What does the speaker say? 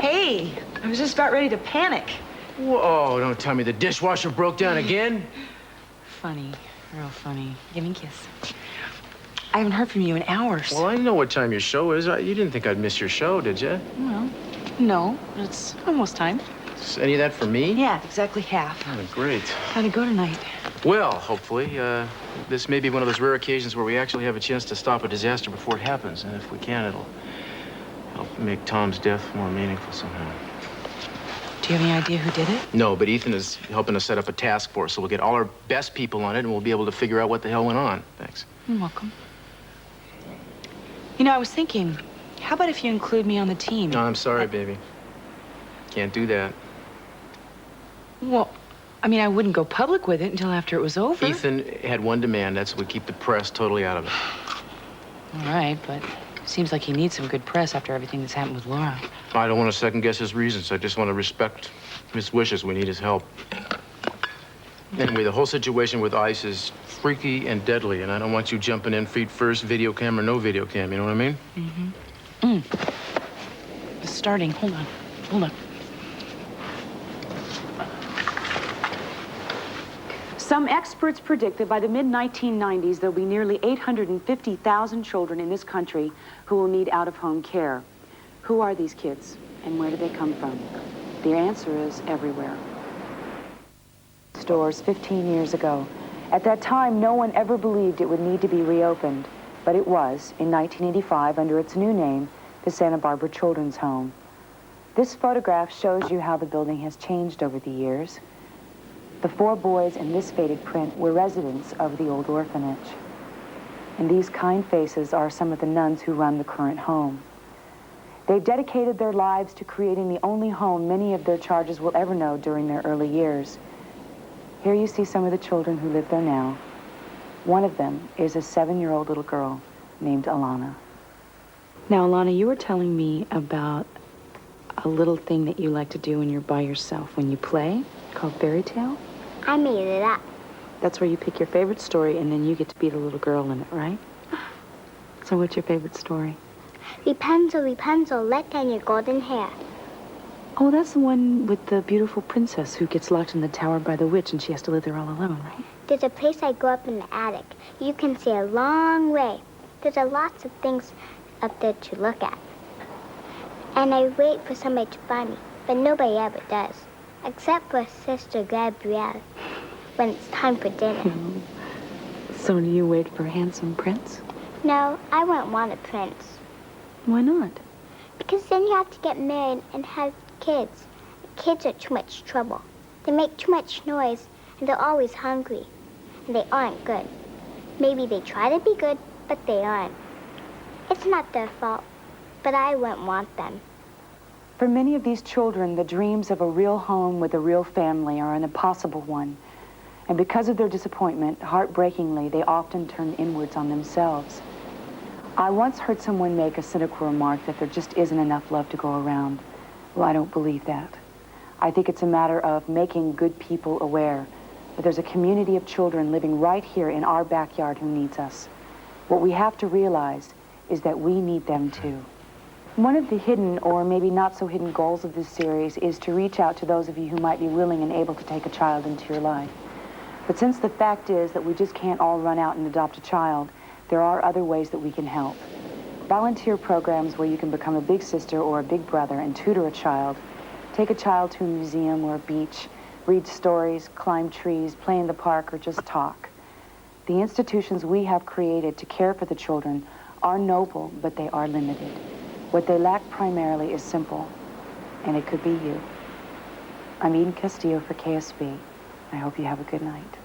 Hey, I was just about ready to panic. Whoa, don't tell me the dishwasher broke down again. Funny, real funny. Give me a kiss. I haven't heard from you in hours. Well, I know what time your show is. You didn't think I'd miss your show, did you? Well, no, but it's almost time. Is any of that for me? Yeah, exactly half. Oh, great. How'd it go tonight? Well, hopefully. This may be one of those rare occasions where we actually have a chance to stop a disaster before it happens. And if we can, it'll help make Tom's death more meaningful somehow. Do you have any idea who did it? No, but Ethan is helping us set up a task force, so we'll get all our best people on it, and we'll be able to figure out what the hell went on. Thanks. You're welcome. You know, I was thinking, how about if you include me on the team? No, I'm sorry, baby. Can't do that. Well, I mean, I wouldn't go public with it until after it was over. Ethan had one demand. That's we keep the press totally out of it. All right, but seems like he needs some good press after everything that's happened with Laura. I don't want to second-guess his reasons. I just want to respect his wishes. We need his help. Anyway, the whole situation with Ice is freaky and deadly, and I don't want you jumping in feet first, video cam or no video cam. You know what I mean? It's starting. Hold on. Hold on. Some experts predict that by the mid-1990s, there'll be nearly 850,000 children in this country who will need out-of-home care. Who are these kids, and where do they come from? The answer is everywhere. Stores 15 years ago. At that time, no one ever believed it would need to be reopened, but it was, in 1985, under its new name, the Santa Barbara Children's Home. This photograph shows you how the building has changed over the years. The 4 boys in this faded print were residents of the old orphanage. And these kind faces are some of the nuns who run the current home. They've dedicated their lives to creating the only home many of their charges will ever know during their early years. Here you see some of the children who live there now. One of them is a 7-year-old little girl named Alana. Now, Alana, you were telling me about a little thing that you like to do when you're by yourself, when you play, called fairy tale? I made it up. That's where you pick your favorite story and then you get to be the little girl in it, right? So what's your favorite story? Rapunzel, let down your golden hair. Oh, that's the one with the beautiful princess who gets locked in the tower by the witch and she has to live there all alone, right? There's a place I go up in the attic. You can see a long way. There's lots of things up there to look at. And I wait for somebody to find me, but nobody ever does. Except for Sister Gabrielle, when it's time for dinner. So do you wait for a handsome prince? No, I wouldn't want a prince. Why not? Because then you have to get married and have kids. Kids are too much trouble. They make too much noise, and they're always hungry. And they aren't good. Maybe they try to be good, but they aren't. It's not their fault, but I wouldn't want them. For many of these children, the dreams of a real home with a real family are an impossible one. And because of their disappointment, heartbreakingly, they often turn inwards on themselves. I once heard someone make a cynical remark that there just isn't enough love to go around. Well, I don't believe that. I think it's a matter of making good people aware that there's a community of children living right here in our backyard who needs us. What we have to realize is that we need them too. One of the hidden, or maybe not so hidden, goals of this series is to reach out to those of you who might be willing and able to take a child into your life. But since the fact is that we just can't all run out and adopt a child, there are other ways that we can help. Volunteer programs where you can become a big sister or a big brother and tutor a child, take a child to a museum or a beach, read stories, climb trees, play in the park, or just talk. The institutions we have created to care for the children are noble, but they are limited. What they lack primarily is simple, and it could be you. I'm Eden Castillo for KSB. I hope you have a good night.